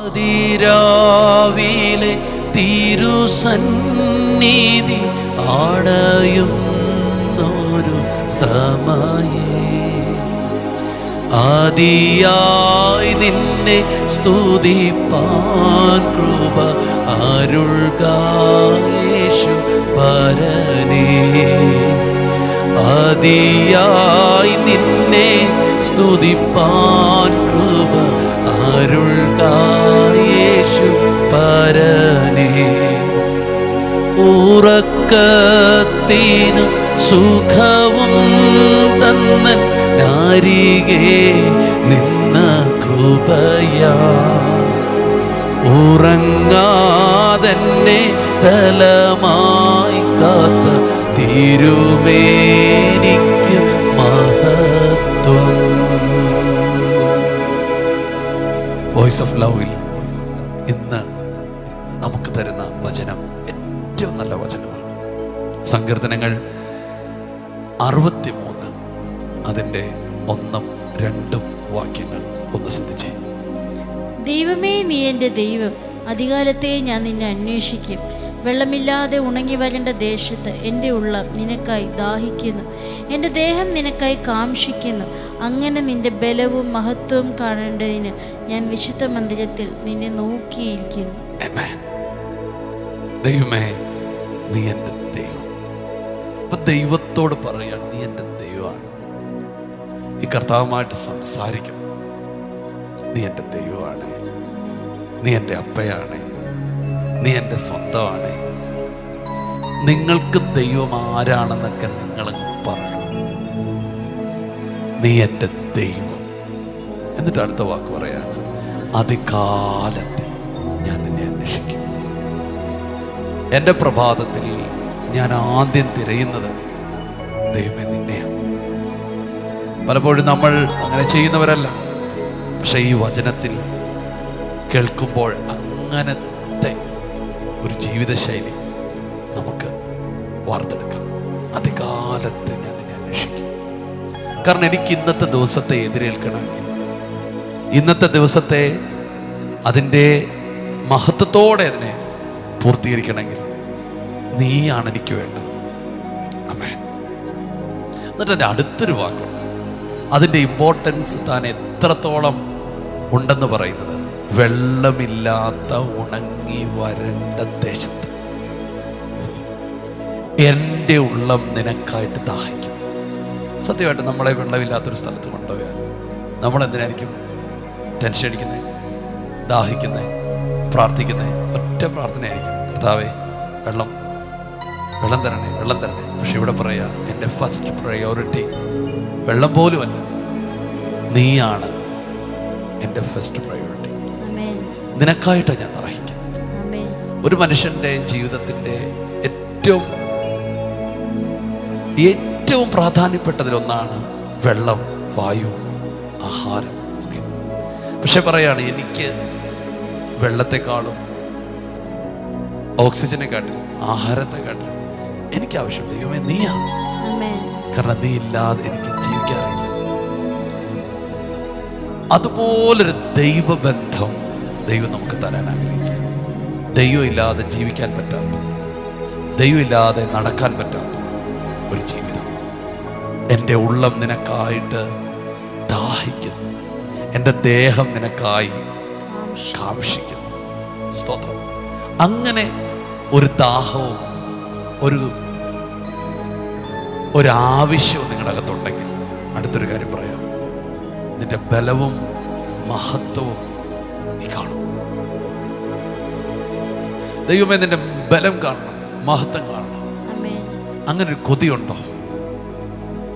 അതിരാവിലെ തിരുസന്നിധി ആടയുന്നൊരു സമയേ ആദിയായി നിന്നെ സ്തുതിപ്പാൻ കൃപ അരുൾക യേശു പരനേ ആദിയായി നിന്നെ സ്തുതിപ്പാൻ കൃപ അരുൾക യേശു പരനേ ഉറക്കത്തിനു സുഖവും തന്നൻ നാരികെ നിന്ന കൃപയാ ഉറങ്ങാതെന്നെ ബലമായി കാത്ത തിരുമേനിക്ക് മഹത്വം. വോയിസ് ഓഫ് ലവിൽ ഇന്ന് നമുക്ക് തരുന്ന വചനം ഏറ്റവും നല്ല വചനമാണ്. സങ്കീർത്തനങ്ങൾ 63 അതിൻ്റെ 1, 2 വാക്യങ്ങൾ ഒന്ന് ശ്രദ്ധിച്ചേ. ദൈവമേ, നീ എൻ്റെ ദൈവം, അധികാലത്തെ ഞാൻ നിന്നെ അന്വേഷിക്കും. വെള്ളമില്ലാതെ ഉണങ്ങി വരേണ്ട ദേശത്ത് എൻ്റെ ഉള്ളം നിനക്കായി ദാഹിക്കുന്നു, എൻ്റെ ദേഹം നിനക്കായി കാംക്ഷിക്കുന്നു. അങ്ങനെ നിന്റെ ബലവും മഹത്വവും കാണേണ്ടതിന് ഞാൻ വിശുദ്ധ മന്ദിരത്തിൽ നിന്നെ നോക്കിയിരിക്കുന്നു. ദൈവമേ, നീ എൻ്റെ ദൈവം. അപ്പൊ ദൈവത്തോട് പറയാണ്, നീ എൻ്റെ ദൈവമാണ്. ഈ കർത്താവുമായിട്ട് സംസാരിക്കും. നീ എൻ്റെ ദൈവമാണ്, നീ എൻ്റെ അപ്പയാണ്, നീ എൻ്റെ സ്വന്തമാണ്. നിങ്ങൾക്ക് ദൈവം ആരാണെന്നൊക്കെ നിങ്ങൾ പറയണം. നീ എൻ്റെ ദൈവം. എന്നിട്ട് അടുത്ത വാക്ക് പറയാണ്, അതികാലത്തിൽ ഞാൻ നിന്നെ അന്വേഷിക്കും. എൻ്റെ പ്രഭാതത്തിൽ ഞാൻ ആദ്യം തിരയുന്നത് ദൈവമേ നിന്നെയാണ്. പലപ്പോഴും നമ്മൾ അങ്ങനെ ചെയ്യുന്നവരല്ല. പക്ഷെ ഈ വചനത്തിൽ കേൾക്കുമ്പോൾ അങ്ങനത്തെ ഒരു ജീവിതശൈലി നമുക്ക് വാർത്തെടുക്കാം. അതികാലത്ത് ഞാൻ നിന്നെ അന്വേഷിക്കും. കാരണം എനിക്ക് ഇന്നത്തെ ദിവസത്തെ എതിരേൽക്കണമെങ്കിൽ, ഇന്നത്തെ ദിവസത്തെ അതിൻ്റെ മഹത്വത്തോടെ അതിനെ പൂർത്തീകരിക്കണമെങ്കിൽ നീയാണ് എനിക്ക് വേണ്ടത്. ആമേൻ. എന്നിട്ട് എൻ്റെ അടുത്തൊരു വാക്കുണ്ട്, അതിൻ്റെ ഇമ്പോർട്ടൻസ് താൻ എത്രത്തോളം ഉണ്ടെന്ന് പറയുന്നത്, വെള്ളമില്ലാത്ത ഉണങ്ങി വരണ്ട ദേശത്ത് എൻ്റെ ഉള്ളം നിനക്കായിട്ട് ദാഹിക്കും. സത്യമായിട്ട് നമ്മളെ വെള്ളമില്ലാത്തൊരു സ്ഥലത്ത് കൊണ്ടുപോയാൽ നമ്മൾ എന്തിനായിരിക്കും ടെൻഷൻ അടിക്കുന്നത്, ദാഹിക്കുന്നത്, പ്രാർത്ഥിക്കുന്നത്? ഒറ്റ പ്രാർത്ഥനയായിരിക്കും, കർത്താവേ വെള്ളം തരണേ, വെള്ളം തരണേ. പക്ഷെ ഇവിടെ പറയാ, എൻ്റെ ഫസ്റ്റ് പ്രയോറിറ്റി വെള്ളം പോലുമല്ല, നീയാണ് എൻ്റെ ഫസ്റ്റ് പ്രയോറിറ്റി. നിനക്കായിട്ടാണ് ഞാൻ ദാഹിക്കുന്നത്. ഒരു മനുഷ്യൻ്റെ ജീവിതത്തിൻ്റെ ഏറ്റവും പ്രാധാന്യപ്പെട്ടതിലൊന്നാണ് വെള്ളം, വായു, ആഹാരം ഒക്കെ. പക്ഷെ പറയാണ്, എനിക്ക് വെള്ളത്തെക്കാളും ഓക്സിജനെക്കാട്ടിലും ആഹാരത്തെക്കാട്ടിലും എനിക്ക് ആവശ്യം ദൈവമേ നീയാണ്. കാരണം നീ ഇല്ലാതെ എനിക്ക് ജീവിക്കാറില്ല. അതുപോലൊരു ദൈവബന്ധം ദൈവം നമുക്ക് തരാൻ ആഗ്രഹിക്കുക. ദൈവം ഇല്ലാതെ ജീവിക്കാൻ പറ്റാത്ത, ദൈവം ഇല്ലാതെ നടക്കാൻ പറ്റാത്ത ഒരു ജീവിതം. എൻ്റെ ഉള്ളം നിനക്കായിട്ട് ദാഹിക്കുന്നു, എൻ്റെ ദേഹം നിനക്കായി കാംക്ഷിക്കുന്നു. സ്തോത്രം. അങ്ങനെ ഒരു ദാഹവും ഒരാവശ്യവും നിങ്ങളുടെ അകത്തുണ്ടെങ്കിൽ അടുത്തൊരു കാര്യം പറയാം, നിന്റെ ബലവും മഹത്വവും നീ കാണും. ദൈവമേ, നിന്റെ ബലം കാണണം, മഹത്വം കാണണം. അങ്ങനെ ഒരു കൊതിയുണ്ടോ?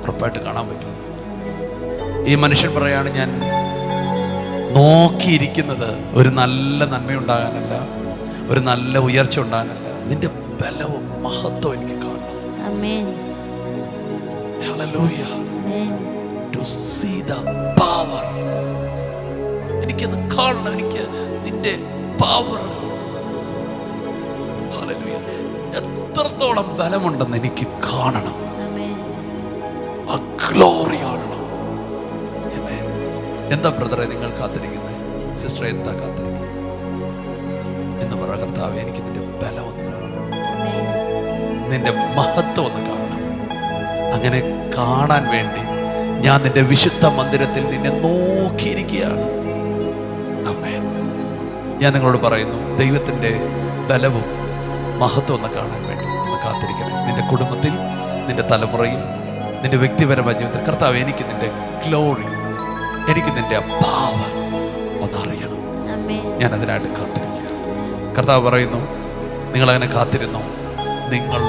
ഉറപ്പായിട്ട് കാണാൻ പറ്റും. ഈ മനുഷ്യൻ പറയാണ്, ഞാൻ നോക്കിയിരിക്കുന്നത് ഒരു നല്ല നന്മയുണ്ടാകാനല്ല, ഒരു നല്ല ഉയർച്ച ഉണ്ടാകാനല്ല, നിന്റെ ബലവും മഹത്വം എനിക്ക് കാണണം. Hallelujah. To see the power. എനിക്കത് കാണണം, എനിക്ക് നിന്റെ പവർ. Hallelujah. എത്രത്തോളം ബലമുണ്ടെന്ന് എനിക്ക് കാണണം, ആ ഗ്ലോറി കാണണം. എന്താ ബ്രദറെ നിങ്ങൾ കാത്തിരിക്കുന്നത്? സിസ്റ്ററെ എന്താ കാത്തിരിക്കുന്നത്? എന്ന് പറ, കർത്താവേ എനിക്ക് നിന്റെ ബലം ഒന്ന് കാണണം, നിന്റെ മഹത്വം ഒന്ന് കാണണം. അങ്ങനെ കാണാൻ വേണ്ടി ഞാൻ നിന്റെ വിശുദ്ധ മന്ദിരത്തിൽ നിന്നെ നോക്കിയിരിക്കുകയാണ്. ആമേൻ. ഞാൻ നിങ്ങളോട് പറയുന്നു, ദൈവത്തിൻ്റെ ബലവും മഹത്വം ഒന്ന് കാണാൻ വേണ്ടി ഒന്ന് കാത്തിരിക്കണേ. നിന്റെ കുടുംബത്തിൽ, നിന്റെ തലമുറയിൽ, നിന്റെ വ്യക്തിപരമായ ജീവിതത്തിൽ, കർത്താവ് എനിക്ക് നിന്റെ ഗ്ലോറി, എനിക്ക് നിന്റെ പവർ ഒന്നറിയണം. ഞാൻ അതിനായിട്ട് കാത്തിരിക്കുക. കർത്താവ് പറയുന്നു, നിങ്ങളങ്ങനെ കാത്തിരുന്നു, നിങ്ങൾ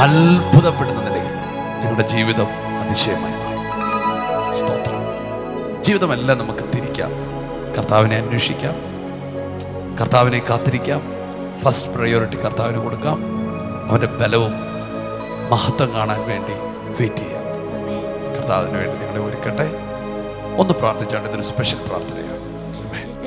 അത്ഭുതപ്പെടുന്ന നിലയിൽ നിങ്ങളുടെ ജീവിതം അതിശയമായി മാറും. സ്തോത്രം. ജീവിതമെല്ലാം നമുക്ക് തിരിക്കാം. കർത്താവിനെ അന്വേഷിക്കാം, കർത്താവിനെ കാത്തിരിക്കാം, ഫസ്റ്റ് പ്രയോറിറ്റി കർത്താവിന് കൊടുക്കാം. അവൻ്റെ ബലവും മഹത്വം കാണാൻ വേണ്ടി വെയിറ്റ് ചെയ്യാം. കർത്താവിന് വേണ്ടി നിങ്ങളെ ഒരുക്കട്ടെ. ഒന്ന് പ്രാർത്ഥിച്ചാണ്ട് ഇതൊരു സ്പെഷ്യൽ പ്രാർത്ഥനയാണ്.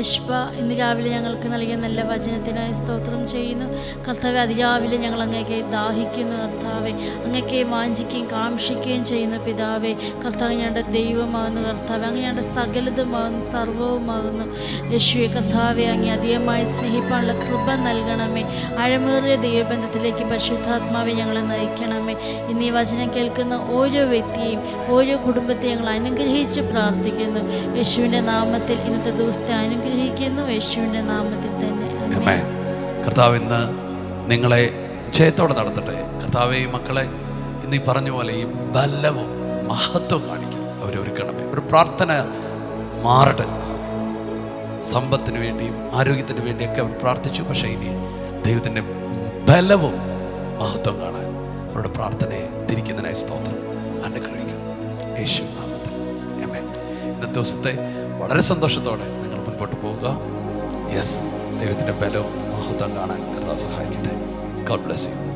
യശ്ബ, ഇന്ന് രാവിലെ ഞങ്ങൾക്ക് നൽകിയ നല്ല വചനത്തിനായി സ്തോത്രം ചെയ്യുന്നു കർത്താവെ. അതിരാവിലെ ഞങ്ങൾ അങ്ങേക്ക് ദാഹിക്കുന്നു കർത്താവെ, അങ്ങേക്ക് വാഞ്ചിക്കുകയും കാക്ഷിക്കുകയും ചെയ്യുന്ന പിതാവെ. കർത്താവ് ഞങ്ങളുടെ ദൈവമാകുന്നു കർത്താവെ, അങ്ങ് ഞങ്ങളുടെ സകലതുമാകുന്നു, സർവവുമാകുന്നു യേശുവെ. കർത്താവെ, അങ്ങേ അധികമായി സ്നേഹിപ്പാനുള്ള കൃപ നൽകണമേ. ആഴമേറിയ ദൈവബന്ധത്തിലേക്ക് പരിശുദ്ധാത്മാവെ ഞങ്ങളെ നയിക്കണമേ. ഇന്ന് ഈ വചനം കേൾക്കുന്ന ഓരോ വ്യക്തിയെയും, ഓരോ കുടുംബത്തെയും ഞങ്ങൾ അനുഗ്രഹിച്ച് പ്രാർത്ഥിക്കുന്നു യേശുവിൻ്റെ നാമത്തിൽ. ഇന്നത്തെ ദിവസത്തെ അനുഗ്രഹിക്കുന്നു യേശുവിൻ്റെ നാമത്തിൽ തന്നെ. ആമേൻ. കർത്താവ് ഇന്ന് നിങ്ങളെ ജയത്തോടെ നടത്തട്ടെ. കർത്താവെ, ഈ മക്കളെ ഇന്ന് ഈ പറഞ്ഞ പോലെ ഈ ബലവും മഹത്വം കാണിക്കും അവരെ ഒരുക്കണമേ. ഒരു പ്രാർത്ഥന മാറട്ടെ. സമ്പത്തിന് വേണ്ടിയും ആരോഗ്യത്തിന് വേണ്ടിയൊക്കെ അവർ പ്രാർത്ഥിച്ചു. പക്ഷേ ഇനി ദൈവത്തിൻ്റെ ബലവും മഹത്വം കാണാൻ അവരുടെ പ്രാർത്ഥനയെ തിരിക്കുന്നതിനായി സ്തോത്രം അനുഗ്രഹിക്കുന്നു യേശു നാമത്തിൽ. ആമേൻ. ഇന്നത്തെ ദിവസത്തെ വളരെ സന്തോഷത്തോടെ നിങ്ങൾ മുൻപോട്ട് പോവുക. യെസ്, ദൈവത്തിൻ്റെ ബലവും മഹത്വം കാണാൻ കർത്താവ് സഹായിക്കട്ടെ. God bless you.